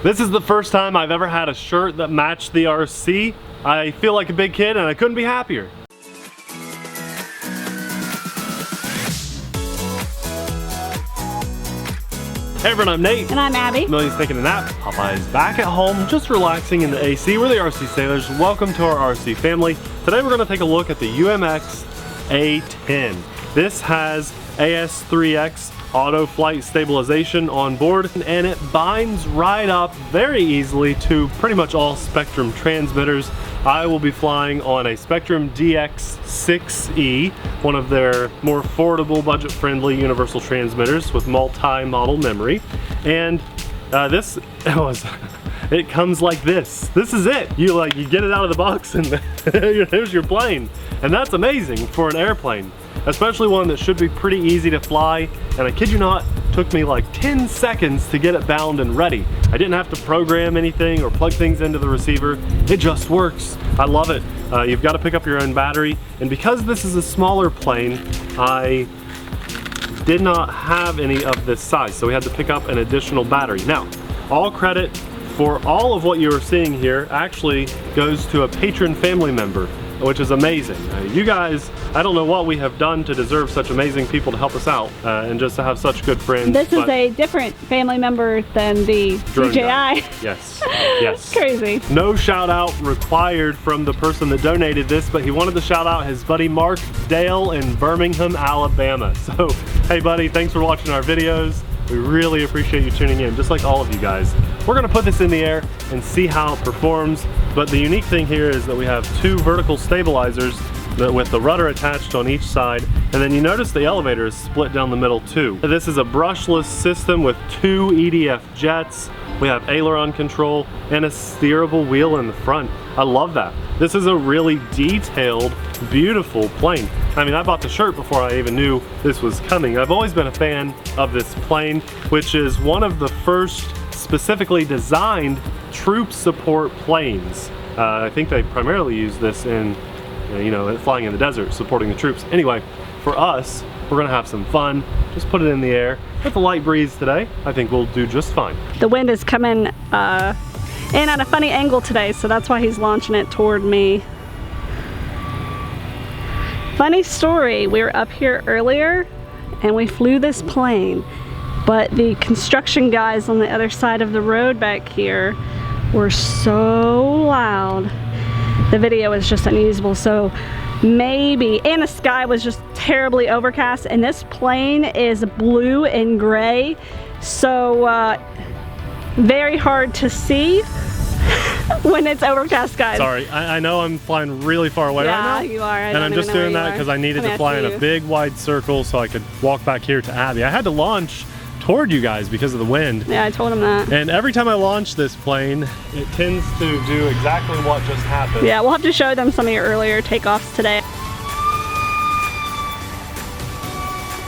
This is the first time I've ever had a shirt that matched the RC. I feel like a big kid and I couldn't be happier. Hey everyone, I'm Nate. And I'm Abby. Millie's taking a nap. Popeye's back at home, just relaxing in the AC. We're the RC Sailors. Welcome to our RC family. Today we're going to take a look at the UMX A-10. This has AS3X auto flight stabilization on board, and it binds right up very easily to pretty much all Spektrum transmitters. I will be flying on a Spektrum DX6E, one of their more affordable, budget-friendly universal transmitters with multi-model memory. And it comes like this. This is it. You get it out of the box and there's your plane. And that's amazing for an airplane, especially one that should be pretty easy to fly. And I kid you not, took me like 10 seconds to get it bound and ready. I didn't have to program anything or plug things into the receiver. It just works. I love it. You've got to pick up your own battery. And because this is a smaller plane, I did not have any of this size, so we had to pick up an additional battery. Now, all credit for all of what you're seeing here actually goes to a patron family member, which is amazing. You guys, I don't know what we have done to deserve such amazing people to help us out and just to have such good friends. This is a different family member than the DJI. Yes, yes. Crazy. No shout out required from the person that donated this, but he wanted to shout out his buddy Mark Dale in Birmingham, Alabama. So, hey buddy, thanks for watching our videos. We really appreciate you tuning in, just like all of you guys. We're gonna put this in the air and see how it performs, but the unique thing here is that we have two vertical stabilizers with the rudder attached on each side, and then you notice the elevator is split down the middle too. This is a brushless system with two EDF jets. We have aileron control and a steerable wheel in the front. I love that. This is a really detailed, beautiful plane. I mean, I bought the shirt before I even knew this was coming. I've always been a fan of this plane, which is one of the first specifically designed troop support planes. I think they primarily use this in, flying in the desert, supporting the troops. Anyway, for us, we're gonna have some fun. Just put it in the air. With a light breeze today, I think we'll do just fine. The wind is coming in at a funny angle today, so that's why he's launching it toward me. Funny story, we were up here earlier and we flew this plane, but the construction guys on the other side of the road back here were so loud. The video is just unusable, so maybe, and the sky was just terribly overcast, and this plane is blue and gray, so very hard to see when it's overcast, guys. Sorry, I know I'm flying really far away right now. Yeah, you are. And I'm just doing that because I needed to fly in a big wide circle so I could walk back here to Abby. I had to launch toward you guys because of the wind. Yeah, I told him that. And every time I launch this plane, it tends to do exactly what just happened. Yeah, we'll have to show them some of your earlier takeoffs today.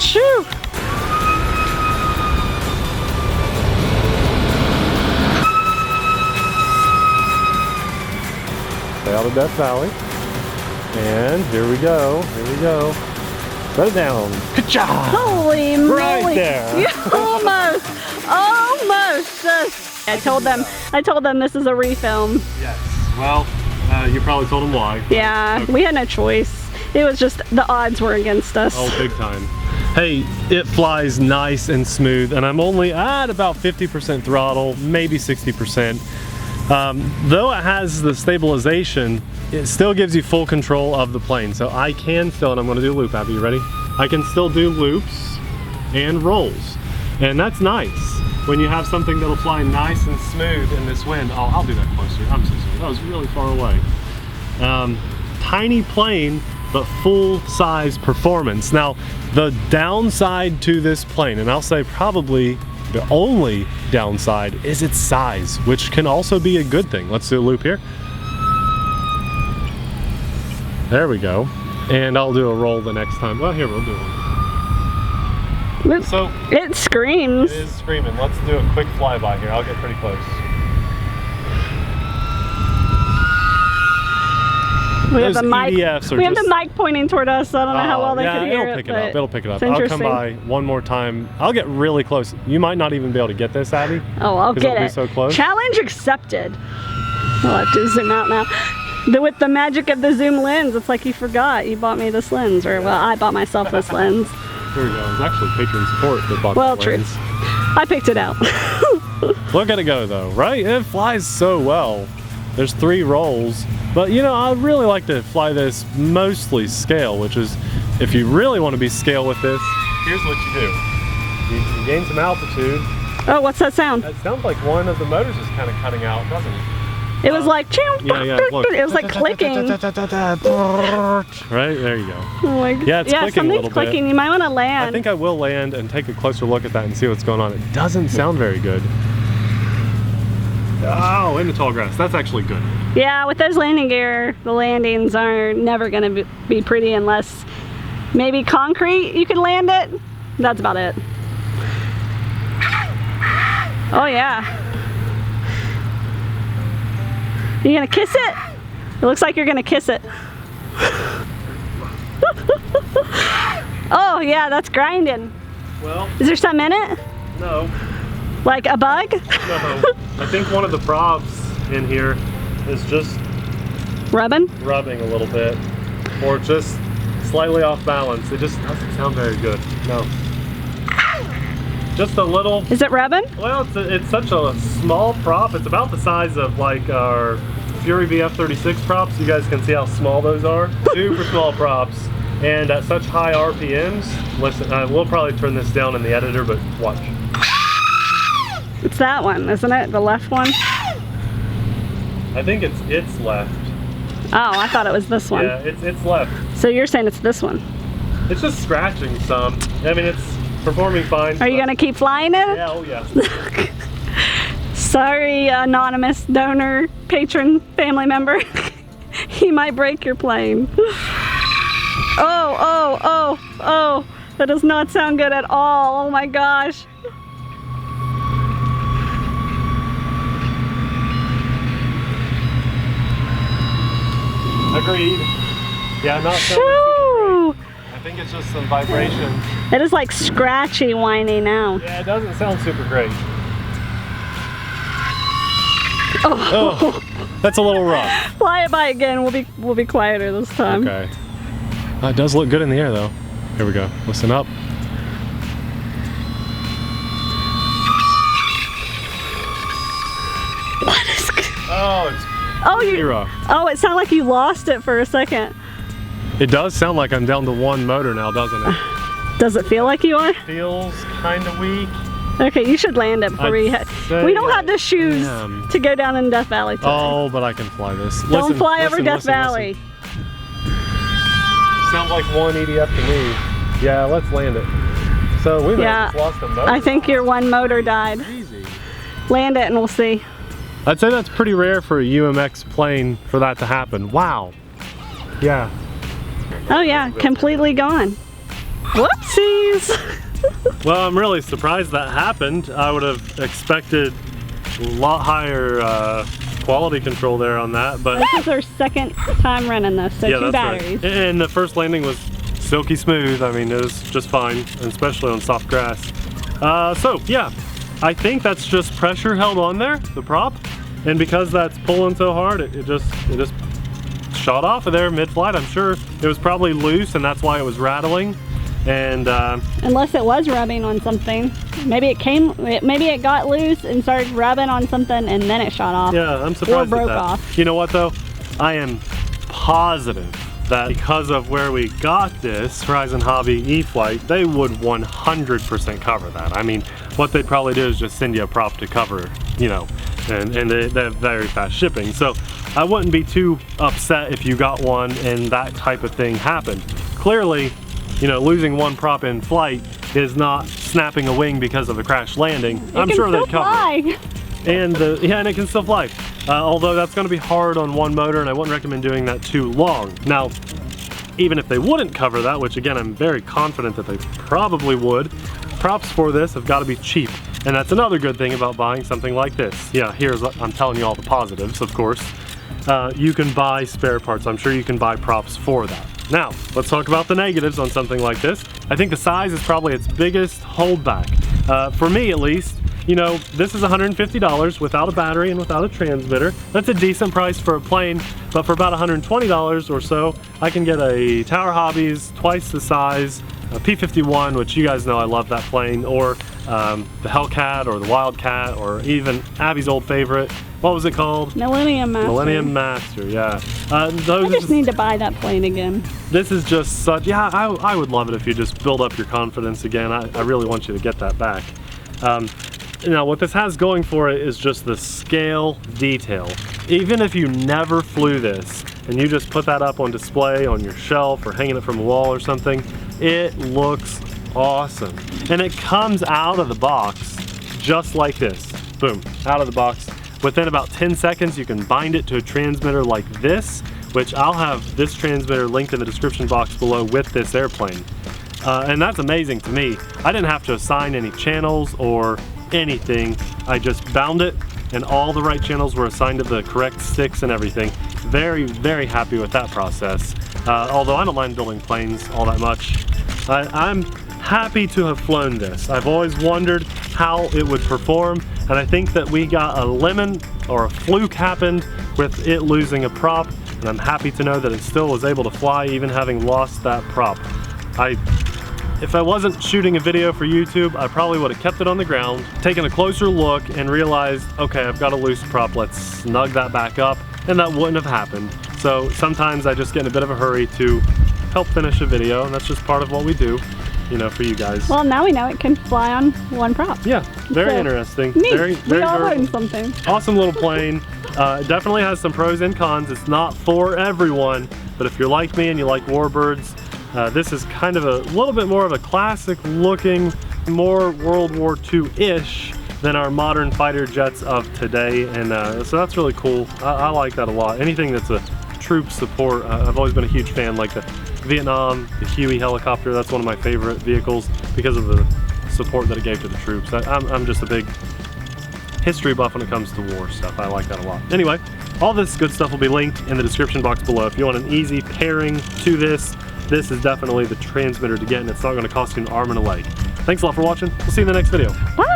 Shoo! Stay out of Death Valley. And here we go, here we go. Set it down. Good job! Holy moly! Right there! Almost! I told them this is a refilm. Yes. Well, you probably told them why. Yeah, okay. We had no choice. It was just the odds were against us. Oh, big time. Hey, it flies nice and smooth, and I'm only at about 50% throttle, maybe 60%. Though it has the stabilization, it still gives you full control of the plane. So I can still, and I'm gonna do a loop, Abby, you ready? I can still do loops and rolls. And that's nice. When you have something that'll fly nice and smooth in this wind. Oh, I'll do that closer. I'm so sorry, that was really far away. Tiny plane, but full-size performance. Now, the downside to this plane, and I'll say probably the only downside, is its size, which can also be a good thing. Let's do a loop here. There we go. And I'll do a roll the next time. Well, here, we'll do one. So it screams. It is screaming. Let's do a quick flyby here. I'll get pretty close. We have Those the mic. EDFs are We have the just- mic pointing toward us, so I don't know how well they yeah, could hear it'll it. pick it up. It'll pick it up. it's I'll come interesting. by one more time. I'll get really close. You might not even be able to get this, Abby. Oh, I'll 'cause get it'll it. be so close. Challenge accepted. I'll have to zoom out now. With the magic of the zoom lens, it's like you forgot you bought me this lens, or well, I bought myself this lens. Here we go. It's actually patron support that bought Well, the true. lens. I picked it out. Look at it go though, right? It flies so well. There's 3 rolls, but you know, I'd really like to fly this mostly scale, which is, if you really want to be scale with this, here's what you do. You gain some altitude. Oh, what's that sound? It sounds like one of the motors is kind of cutting out, doesn't it? It was like, Yeah, look. it was like clicking. Right, there you go. Oh my God. Yeah, it's clicking a little something's bit. clicking. You might want to I land. think I will land and take a closer look at that and see what's going on. It doesn't sound very good. Oh, in the tall grass. That's actually good. Yeah, with those landing gear, the landings are never going to be pretty unless maybe concrete you can land it. That's about it. Oh yeah. You gonna kiss it? It looks like you're gonna kiss it. Oh yeah, that's grinding. Well, Is there something in it? no. Like a bug? No. I think one of the props in here is just Rubbing? rubbing a little bit, or just slightly off balance. It just doesn't sound very good. No. Just a little. Is it rubbing? Well, it's such a small prop. It's about the size of like our Fury VF36 props. You guys can see how small those are. Super small props, and at such high RPMs. Listen, we'll probably turn this down in the editor, but watch. It's that one, isn't it? The left one? I think it's left. Oh, I thought it was this one. Yeah, it's left. So you're saying it's this one? It's just scratching some. I mean, it's performing fine. Are you gonna keep flying it? Yeah, oh yeah. Sorry, anonymous donor, patron, family member. He might break your plane. Oh, that does not sound good at all. Oh my gosh. Agreed. Yeah, not so. Whew. I think it's just some vibration. It is like scratchy, whiny now. Yeah, it doesn't sound super great. Oh. That's a little rough. Fly it by again. We'll be quieter this time. Okay. It does look good in the air though. Here we go. Listen up. What is? Oh, it's Oh, pretty rough. Oh, it sounded like you lost it for a second. It does sound like I'm down to one motor now, doesn't it? Does it feel like you are? Feels kind of weak. Okay, you should land it before we don't have the shoes am. to go down in Death Valley today. Oh, but I can fly this. Don't fly over Death Valley. Sounds like one EDF to me. Yeah, let's land it. So we might have just lost a motor. I think your one motor died. Easy. Land it and we'll see. I'd say that's pretty rare for a UMX plane for that to happen. Wow. Yeah. Oh yeah, completely gone. Whoopsies. Well, I'm really surprised that happened. I would have expected a lot higher quality control there on that, but This is our second time running this, so yeah, two that's batteries. right. And the first landing was silky smooth. I mean, it was just fine, especially on soft grass. So yeah, I think that's just pressure held on there, the prop, and because that's pulling so hard, it just shot off of there mid-flight. I'm sure it was probably loose, and that's why it was rattling. And Unless it was rubbing on something. Maybe it got loose and started rubbing on something and then it shot off. yeah, I'm surprised Or broke at that. off. You know what though? I am positive that because of where we got this Horizon Hobby E-flite, they would 100% cover that. I mean, what they'd probably do is just send you a prop to cover, you know, and they have very fast shipping. So I wouldn't be too upset if you got one and that type of thing happened. Clearly, you know, losing one prop in flight is not snapping a wing because of a crash landing. I'm sure they'd cover it. And and it can still fly. Although that's going to be hard on one motor, and I wouldn't recommend doing that too long. Now, even if they wouldn't cover that, which again I'm very confident that they probably would, props for this have got to be cheap. And that's another good thing about buying something like this. Yeah, I'm telling you all the positives, of course. you can buy spare parts. I'm sure you can buy props for that. Now, let's talk about the negatives on something like this. I think the size is probably its biggest holdback. For me at least, you know, this is $150 without a battery and without a transmitter. That's a decent price for a plane, but for about $120 or so, I can get a Tower Hobbies twice the size, a P-51, which you guys know I love that plane, or the Hellcat or the Wildcat, or even Abby's old favorite. What was it called? Millennium Master. Millennium Master, yeah. I just need to buy that plane again. This is just such, yeah, I would love it if you just build up your confidence again. I really want you to get that back. Now what this has going for it is just the scale detail. Even if you never flew this and you just put that up on display on your shelf or hanging it from a wall or something, it looks awesome. And it comes out of the box just like this. Boom, out of the box. Within about 10 seconds you can bind it to a transmitter like this, which I'll have this transmitter linked in the description box below with this airplane. And that's amazing to me. I didn't have to assign any channels or anything. I just bound it and all the right channels were assigned to the correct sticks and everything. Very, very happy with that process. Although I don't mind building planes all that much. I'm happy to have flown this. I've always wondered how it would perform, and I think that we got a lemon or a fluke happened with it losing a prop, and I'm happy to know that it still was able to fly even having lost that prop. If I wasn't shooting a video for YouTube, I probably would have kept it on the ground, taken a closer look, and realized, okay, I've got a loose prop, let's snug that back up, and that wouldn't have happened. So sometimes I just get in a bit of a hurry to help finish a video, and that's just part of what we do, you know, for you guys. Well, now we know it can fly on one prop. Yeah, very interesting. Neat. Very we all learned something. Awesome little plane. It definitely has some pros and cons. It's not for everyone, but if you're like me and you like warbirds, this is kind of a little bit more of a classic looking, more World War II-ish than our modern fighter jets of today, and so that's really cool. I like that a lot. Anything that's a troop support, I've always been a huge fan, like the Vietnam, the Huey helicopter, that's one of my favorite vehicles because of the support that it gave to the troops. I'm just a big history buff when it comes to war stuff. I like that a lot. Anyway, all this good stuff will be linked in the description box below. If you want an easy pairing to this is definitely the transmitter to get, and it's not going to cost you an arm and a leg. Thanks a lot for watching. We'll see you in the next video. Bye.